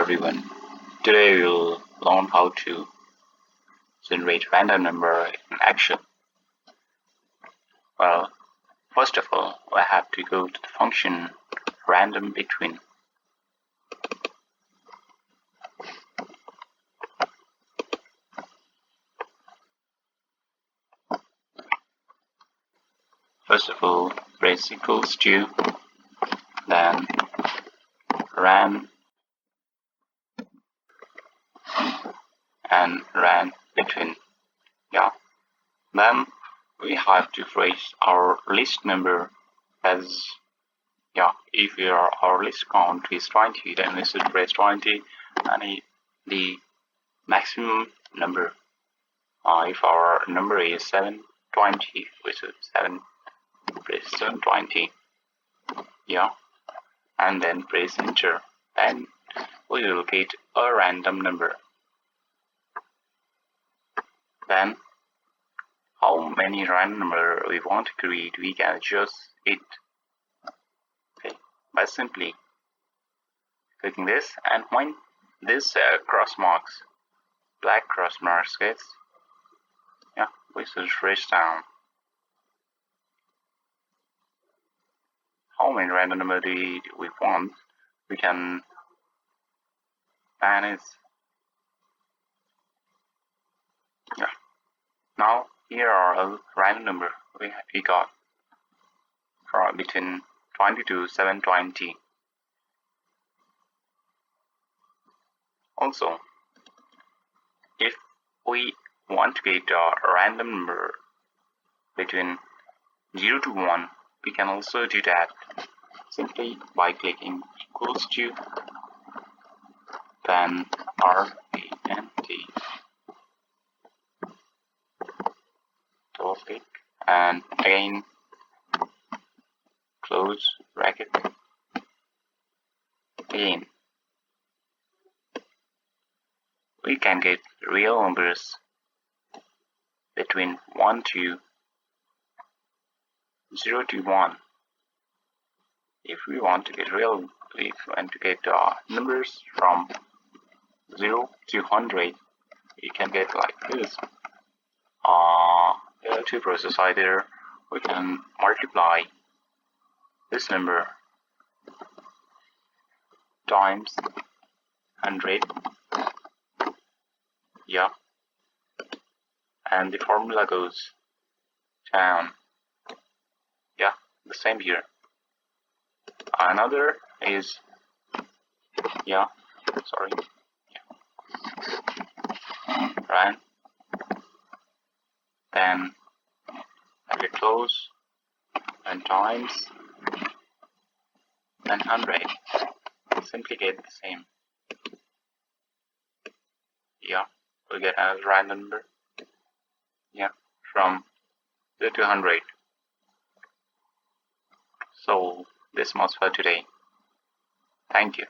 everyone. Today we'll learn how to generate random number in Action. Well, first of all, I have to go to the function random between. First of all, press equals to, then ran and ran between. Then we have to phrase our list number as if our list count is 20, then we should press 20, and the maximum number. If our number is 720, we should press 720. And then press enter. Then we will get a random number. Then how many random number we want to create, we can adjust it by simply clicking this, and when this black cross marks gets, we should press down. How many random number we want, we can manage. Now here are a random number we got from between 20 to 720. Also, if we want to get a random number between 0 to 1, we can also do that simply by clicking equals to, then RAND topic, and again close bracket. Again, we can get real numbers between 1 to 0 to 1. If we want to get numbers from 0 to 100, we can get like this. There are two processes. Either we can multiply this number times 100, and the formula goes down. The same here. Another is run, then we close and times and 100. Simply get the same. We get a random number from 0 to 100. So this much for today. Thank you.